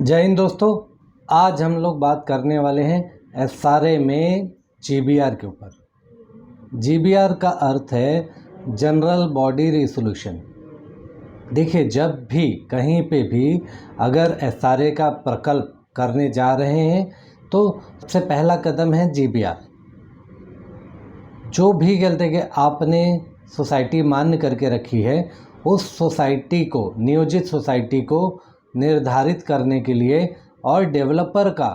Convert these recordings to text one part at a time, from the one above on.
जय हिंद दोस्तों। आज हम लोग बात करने वाले हैं एसआरए में जीबीआर के ऊपर। जीबीआर का अर्थ है जनरल बॉडी रिसोल्यूशन। देखिए, जब भी कहीं पे भी अगर एसआरए का प्रकल्प करने जा रहे हैं तो सबसे पहला कदम है जीबीआर। जो भी कहते कि आपने सोसाइटी मान्य करके रखी है, उस सोसाइटी को, नियोजित सोसाइटी को निर्धारित करने के लिए और डेवलपर का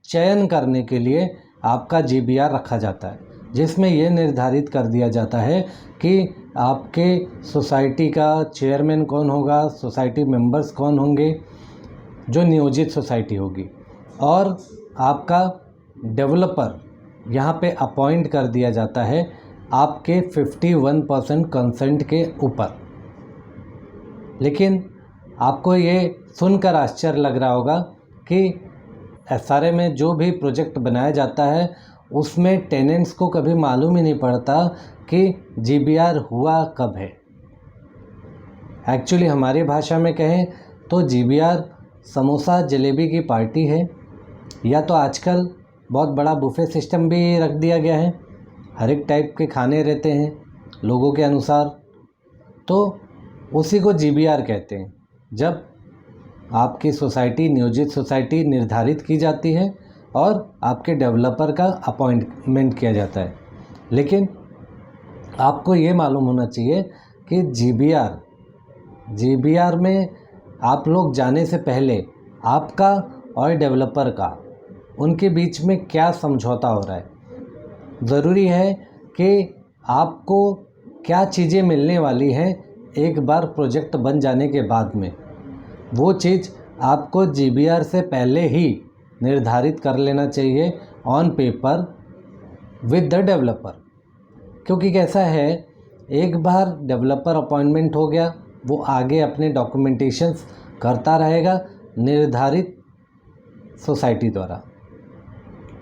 चयन करने के लिए आपका जीबीआर रखा जाता है, जिसमें यह निर्धारित कर दिया जाता है कि आपके सोसाइटी का चेयरमैन कौन होगा, सोसाइटी मेंबर्स कौन होंगे, जो नियोजित सोसाइटी होगी, और आपका डेवलपर यहाँ पे अपॉइंट कर दिया जाता है आपके 51% कंसेंट के ऊपर। लेकिन आपको ये सुनकर आश्चर्य लग रहा होगा कि एसआरए में जो भी प्रोजेक्ट बनाया जाता है उसमें टेनेंट्स को कभी मालूम ही नहीं पड़ता कि जीबीआर हुआ कब है। एक्चुअली हमारी भाषा में कहें तो जीबीआर समोसा जलेबी की पार्टी है, या तो आजकल बहुत बड़ा बुफे सिस्टम भी रख दिया गया है, हर एक टाइप के खाने रहते हैं लोगों के अनुसार, तो उसी को जीबीआर कहते हैं। जब आपकी सोसाइटी, नियोजित सोसाइटी निर्धारित की जाती है और आपके डेवलपर का अपॉइंटमेंट किया जाता है। लेकिन आपको ये मालूम होना चाहिए कि जीबीआर में आप लोग जाने से पहले आपका और डेवलपर का, उनके बीच में क्या समझौता हो रहा है। ज़रूरी है कि आपको क्या चीज़ें मिलने वाली हैं एक बार प्रोजेक्ट बन जाने के बाद में, वो चीज़ आपको जीबीआर से पहले ही निर्धारित कर लेना चाहिए on paper with the developer. क्योंकि कैसा है, एक बार डेवलपर अपॉइंटमेंट हो गया, वो आगे अपने डॉक्यूमेंटेशंस करता रहेगा निर्धारित सोसाइटी द्वारा,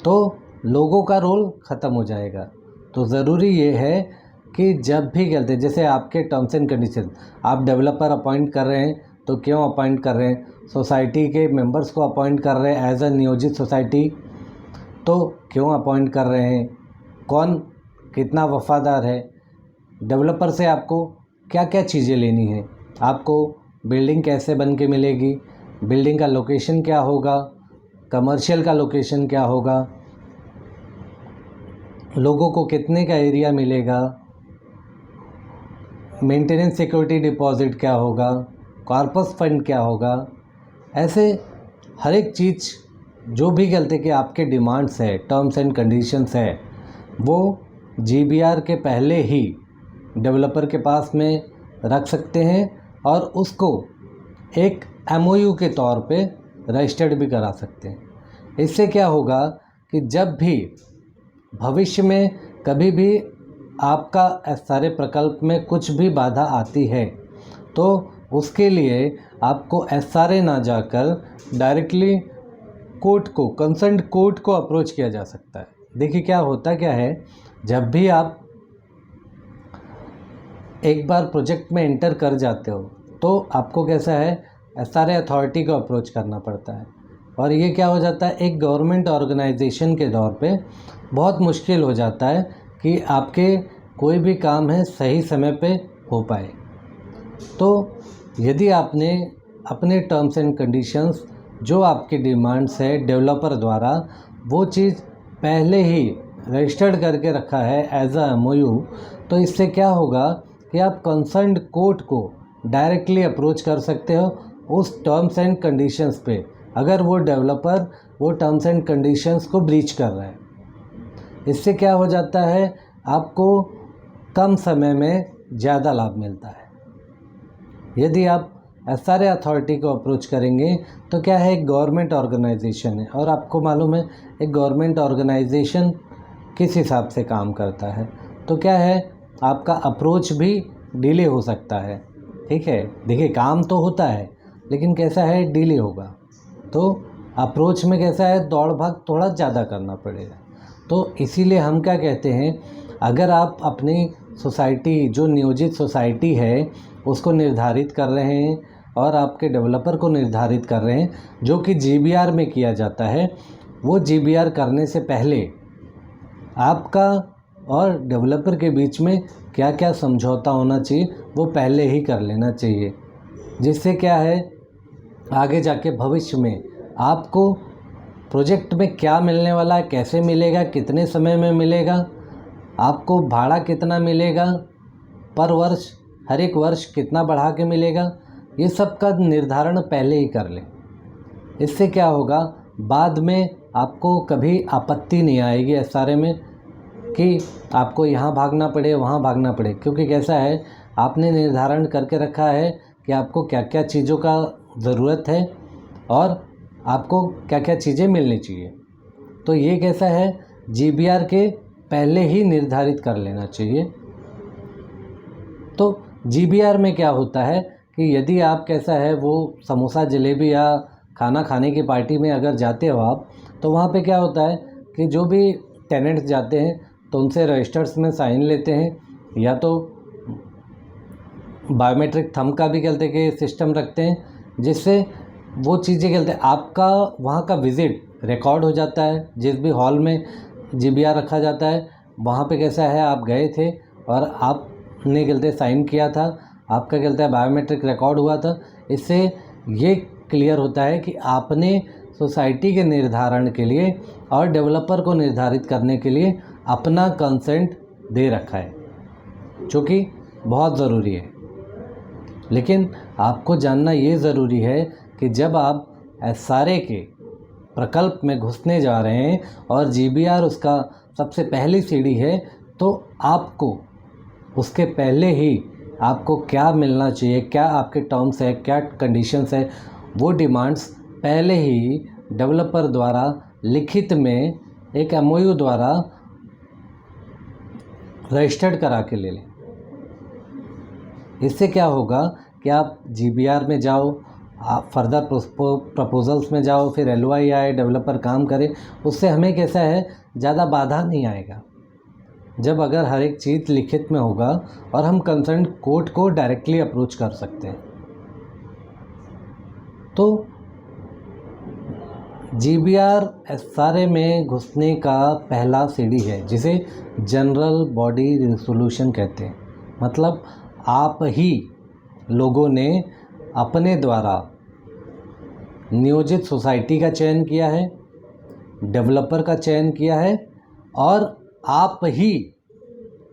तो लोगों का रोल ख़त्म हो जाएगा। तो ज़रूरी ये है कि जब भी कहते हैं, जैसे आपके टर्म्स एंड कंडीशन, आप डेवलपर अपॉइंट कर रहे हैं तो क्यों अपॉइंट कर रहे हैं, सोसाइटी के मेंबर्स को अपॉइंट कर रहे हैं एज अ नियोजित सोसाइटी तो क्यों अपॉइंट कर रहे हैं, कौन कितना वफ़ादार है, डेवलपर से आपको क्या क्या चीज़ें लेनी है, आपको बिल्डिंग कैसे बन के मिलेगी, बिल्डिंग का लोकेशन क्या होगा, कमर्शियल का लोकेशन क्या होगा, लोगों को कितने का एरिया मिलेगा, मेंटेनेंस सिक्योरिटी डिपॉजिट क्या होगा, कॉर्पस फंड क्या होगा, ऐसे हर एक चीज़ जो भी कहते कि आपके डिमांड्स है, टर्म्स एंड कंडीशंस है, वो जीबीआर के पहले ही डेवलपर के पास में रख सकते हैं और उसको एक एमओयू के तौर पे रजिस्टर्ड भी करा सकते हैं। इससे क्या होगा कि जब भी भविष्य में कभी भी आपका एसआरए प्रकल्प में कुछ भी बाधा आती है तो उसके लिए आपको एसआरए ना जाकर डायरेक्टली कोर्ट को, कंसर्न्ड कोर्ट को अप्रोच किया जा सकता है। देखिए क्या होता क्या है, जब भी आप एक बार प्रोजेक्ट में एंटर कर जाते हो तो आपको कैसा है, एसआरए अथॉरिटी को अप्रोच करना पड़ता है, और ये क्या हो जाता है, एक गवर्नमेंट ऑर्गेनाइजेशन के तौर पे बहुत मुश्किल हो जाता है कि आपके कोई भी काम है सही समय पे हो पाए। तो यदि आपने अपने टर्म्स एंड कंडीशंस, जो आपके डिमांड्स है डेवलपर द्वारा, वो चीज़ पहले ही रजिस्टर्ड करके रखा है एज अ एमओयू, तो इससे क्या होगा कि आप कंसर्न्ड कोर्ट को डायरेक्टली अप्रोच कर सकते हो उस टर्म्स एंड कंडीशंस पे, अगर वो डेवलपर वो टर्म्स एंड कंडीशंस को ब्रीच कर रहा है। इससे क्या हो जाता है, आपको कम समय में ज़्यादा लाभ मिलता है। यदि आप एसआरए अथॉरिटी को अप्रोच करेंगे तो क्या है, एक गवर्नमेंट ऑर्गेनाइजेशन है, और आपको मालूम है एक गवर्नमेंट ऑर्गेनाइजेशन किस हिसाब से काम करता है, तो क्या है, आपका अप्रोच भी डिले हो सकता है। ठीक है, देखिए काम तो होता है लेकिन कैसा है, डिले होगा, तो अप्रोच में कैसा है, दौड़ भाग थोड़ा ज़्यादा करना पड़ेगा। तो इसीलिए हम क्या कहते हैं, अगर आप अपनी सोसाइटी, जो नियोजित सोसाइटी है, उसको निर्धारित कर रहे हैं और आपके डेवलपर को निर्धारित कर रहे हैं, जो कि जीबीआर में किया जाता है। वो जीबीआर करने से पहले आपका और डेवलपर के बीच में क्या क्या समझौता होना चाहिए वो पहले ही कर लेना चाहिए, जिससे क्या है आगे जाके भविष्य में आपको प्रोजेक्ट में क्या मिलने वाला है, कैसे मिलेगा, कितने समय में मिलेगा, आपको भाड़ा कितना मिलेगा पर वर्ष, हर एक वर्ष कितना बढ़ा के मिलेगा, ये सब का निर्धारण पहले ही कर लें। इससे क्या होगा, बाद में आपको कभी आपत्ति नहीं आएगी एसआरए में कि आपको यहाँ भागना पड़े वहाँ भागना पड़े, क्योंकि कैसा है आपने निर्धारण करके रखा है कि आपको क्या क्या चीज़ों का ज़रूरत है और आपको क्या क्या चीज़ें मिलनी चाहिए। तो ये कैसा है जीबीआर के पहले ही निर्धारित कर लेना चाहिए। तो जीबीआर में क्या होता है कि यदि आप कैसा है वो समोसा जलेबी या खाना खाने की पार्टी में अगर जाते हो आप, तो वहाँ पे क्या होता है कि जो भी टेनेंट्स जाते हैं तो उनसे रजिस्टर्स में साइन लेते हैं, या तो बायोमेट्रिक थंब का भी कहते कि सिस्टम रखते हैं, जिससे वो चीज़ें कहते हैं आपका वहाँ का विज़िट रिकॉर्ड हो जाता है। जिस भी हॉल में जीबीआर रखा जाता है वहाँ पे कैसा है आप गए थे और आपने कहते साइन किया था, आपका कहते हैं बायोमेट्रिक रिकॉर्ड हुआ था। इससे ये क्लियर होता है कि आपने सोसाइटी के निर्धारण के लिए और डेवलपर को निर्धारित करने के लिए अपना कंसेंट दे रखा है, जो कि बहुत ज़रूरी है। लेकिन आपको जानना ये ज़रूरी है कि जब आप एसआरए के प्रकल्प में घुसने जा रहे हैं और जीबीआर उसका सबसे पहली सीढ़ी है, तो आपको उसके पहले ही आपको क्या मिलना चाहिए, क्या आपके टर्म्स है, क्या कंडीशंस है, वो डिमांड्स पहले ही डेवलपर द्वारा लिखित में एक एमओयू द्वारा रजिस्टर्ड करा के ले लें। इससे क्या होगा कि आप जीबीआर में जाओ, आप फर्दर प्रपोजल्स में जाओ, फिर एलओआई आए, डेवलपर काम करे, उससे हमें कैसा है ज़्यादा बाधा नहीं आएगा। जब अगर हर एक चीज़ लिखित में होगा और हम कंसर्न कोर्ट को डायरेक्टली अप्रोच कर सकते हैं। तो जीबीआर एसआरए में घुसने का पहला सीढ़ी है, जिसे जनरल बॉडी रिसोल्यूशन कहते हैं। मतलब आप ही लोगों ने अपने द्वारा नियोजित सोसाइटी का चयन किया है, डेवलपर का चयन किया है, और आप ही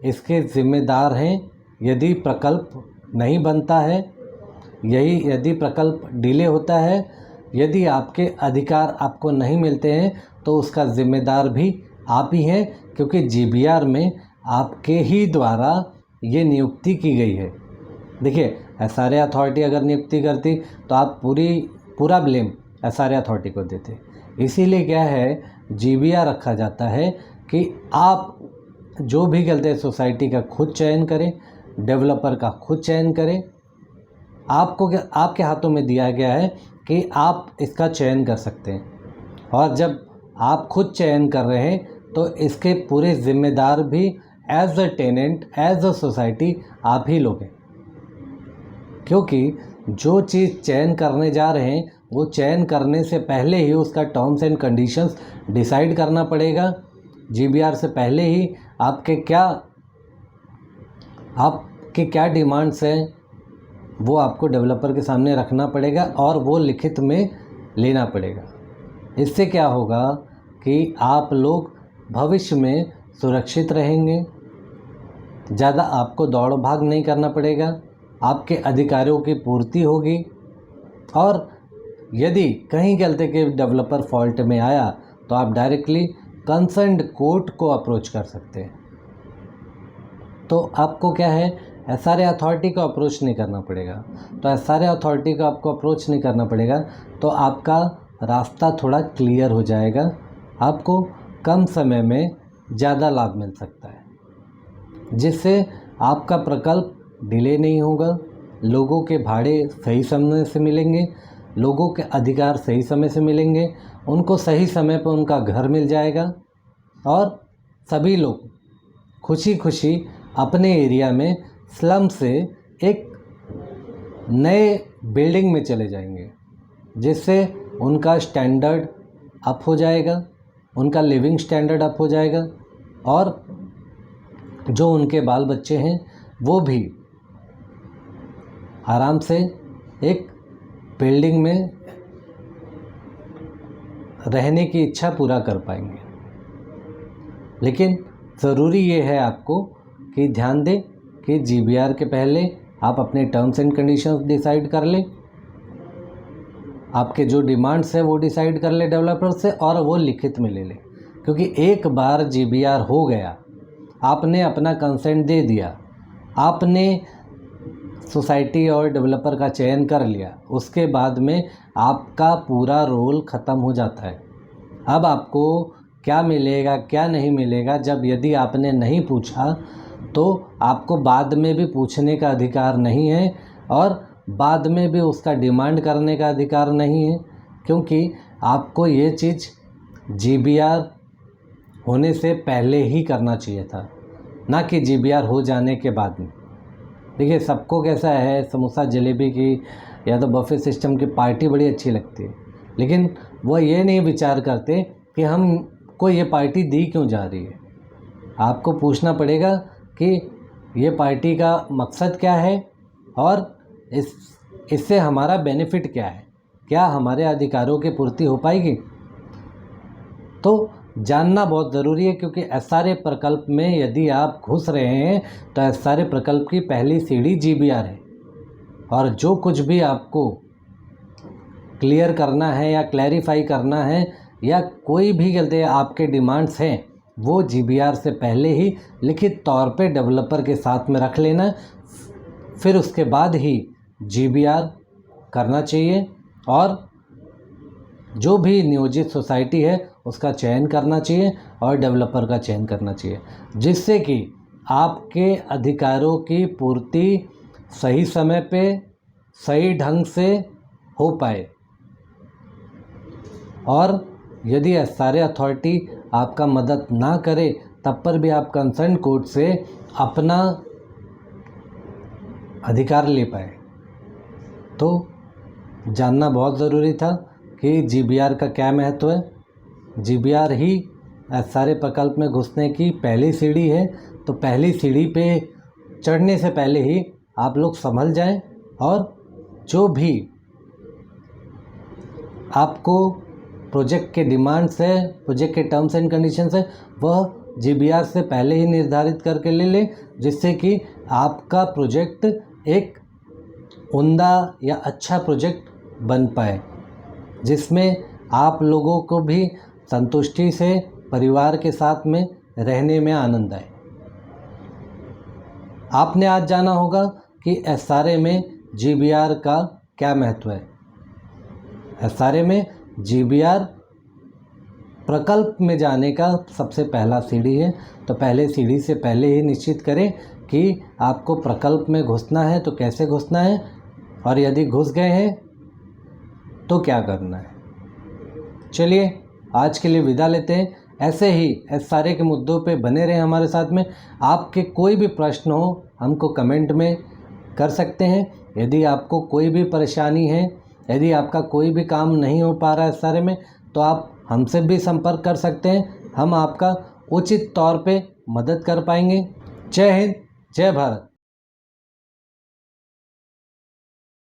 इसके ज़िम्मेदार हैं। यदि प्रकल्प नहीं बनता है, यदि प्रकल्प डिले होता है, यदि आपके अधिकार आपको नहीं मिलते हैं, तो उसका ज़िम्मेदार भी आप ही हैं, क्योंकि जीबीआर में आपके ही द्वारा ये नियुक्ति की गई है। देखिए, एसआरए अथॉरिटी अगर नियुक्ति करती तो आप पूरा ब्लेम एसआरए अथॉरिटी को देते। इसीलिए क्या है जीबीआर रखा जाता है कि आप जो भी कहते हैं सोसाइटी का खुद चयन करें, डेवलपर का खुद चयन करें। आपको क्या आपके हाथों में दिया गया है कि आप इसका चयन कर सकते हैं, और जब आप खुद चयन कर रहे हैं तो इसके पूरे जिम्मेदार भी as a tenant, as a society आप ही लोग हैं। क्योंकि जो चीज़ चयन करने जा रहे हैं वो चयन करने से पहले ही उसका टर्म्स एंड कंडीशंस डिसाइड करना पड़ेगा। जीबीआर से पहले ही आपके क्या डिमांड्स हैं वो आपको डेवलपर के सामने रखना पड़ेगा और वो लिखित में लेना पड़ेगा। इससे क्या होगा कि आप लोग भविष्य में सुरक्षित रहेंगे, ज़्यादा आपको दौड़ भाग नहीं करना पड़ेगा, आपके अधिकारों की पूर्ति होगी। और यदि कहीं गलती के डेवलपर फॉल्ट में आया तो आप डायरेक्टली कंसर्न्ड कोर्ट को अप्रोच कर सकते हैं। तो आपको क्या है एसआरए अथॉरिटी को अप्रोच नहीं करना पड़ेगा। तो एसआरए अथॉरिटी को आपको अप्रोच नहीं करना पड़ेगा तो आपका रास्ता थोड़ा क्लियर हो जाएगा, आपको कम समय में ज़्यादा लाभ मिल सकता है, जिससे आपका प्रकल्प डिले नहीं होगा, लोगों के भाड़े सही समय से मिलेंगे, लोगों के अधिकार सही समय से मिलेंगे, उनको सही समय पर उनका घर मिल जाएगा और सभी लोग खुशी खुशी अपने एरिया में स्लम से एक नए बिल्डिंग में चले जाएंगे, जिससे उनका स्टैंडर्ड अप हो जाएगा, उनका लिविंग स्टैंडर्ड अप हो जाएगा, और जो उनके बाल बच्चे हैं वो भी आराम से एक बिल्डिंग में रहने की इच्छा पूरा कर पाएंगे। लेकिन ज़रूरी ये है आपको कि ध्यान दें कि जीबीआर के पहले आप अपने टर्म्स एंड कंडीशंस डिसाइड कर लें, आपके जो डिमांड्स है वो डिसाइड कर ले डेवलपर से, और वो लिखित में ले लें। क्योंकि एक बार जीबीआर हो गया, आपने अपना कंसेंट दे दिया, आपने सोसाइटी और डेवलपर का चयन कर लिया, उसके बाद में आपका पूरा रोल ख़त्म हो जाता है। अब आपको क्या मिलेगा क्या नहीं मिलेगा, जब यदि आपने नहीं पूछा तो आपको बाद में भी पूछने का अधिकार नहीं है, और बाद में भी उसका डिमांड करने का अधिकार नहीं है, क्योंकि आपको ये चीज़ जीबीआर होने से पहले ही करना चाहिए था, ना कि जीबीआर हो जाने के बाद में। देखिए, सबको कैसा है, समोसा जलेबी की या तो बफे सिस्टम की पार्टी बड़ी अच्छी लगती है, लेकिन वह ये नहीं विचार करते कि हमको ये पार्टी दी क्यों जा रही है। आपको पूछना पड़ेगा कि ये पार्टी का मकसद क्या है, और इससे हमारा बेनिफिट क्या है, क्या हमारे अधिकारों की पूर्ति हो पाएगी। तो जानना बहुत ज़रूरी है, क्योंकि एसआरए प्रकल्प में यदि आप घुस रहे हैं तो एसआरए प्रकल्प की पहली सीढ़ी जीबीआर है, और जो कुछ भी आपको क्लियर करना है या क्लैरिफाई करना है, या कोई भी गलती आपके डिमांड्स हैं, वो जीबीआर से पहले ही लिखित तौर पे डेवलपर के साथ में रख लेना, फिर उसके बाद ही जीबीआर करना चाहिए, और जो भी नियोजित सोसाइटी है उसका चयन करना चाहिए और डेवलपर का चयन करना चाहिए, जिससे कि आपके अधिकारों की पूर्ति सही समय पे सही ढंग से हो पाए। और यदि एसआरए अथॉरिटी आपका मदद ना करे, तब पर भी आप कंसर्न कोर्ट से अपना अधिकार ले पाए। तो जानना बहुत ज़रूरी था कि जीबीआर का क्या महत्व है। जीबीआर ही एसआरए प्रकल्प में घुसने की पहली सीढ़ी है, तो पहली सीढ़ी पे चढ़ने से पहले ही आप लोग संभल जाएं, और जो भी आपको प्रोजेक्ट के डिमांड्स है, प्रोजेक्ट के टर्म्स एंड कंडीशंस है, वह जीबीआर से पहले ही निर्धारित करके ले लें, जिससे कि आपका प्रोजेक्ट एक उम्दा या अच्छा प्रोजेक्ट बन पाए, जिसमें आप लोगों को भी संतुष्टि से परिवार के साथ में रहने में आनंद आए। आपने आज जाना होगा कि एसआरए में जीबीआर का क्या महत्व है। एसआरए में जीबीआर प्रकल्प में जाने का सबसे पहला सीढ़ी है, तो पहले सीढ़ी से पहले ही निश्चित करें कि आपको प्रकल्प में घुसना है तो कैसे घुसना है, और यदि घुस गए हैं तो क्या करना है। चलिए, आज के लिए विदा लेते हैं। ऐसे ही एसआरए के मुद्दों पे बने रहें हमारे साथ में। आपके कोई भी प्रश्न हो हमको कमेंट में कर सकते हैं। यदि आपको कोई भी परेशानी है, यदि आपका कोई भी काम नहीं हो पा रहा है एसआरए में, तो आप हमसे भी संपर्क कर सकते हैं। हम आपका उचित तौर पे मदद कर पाएंगे। जय हिंद, जय भारत।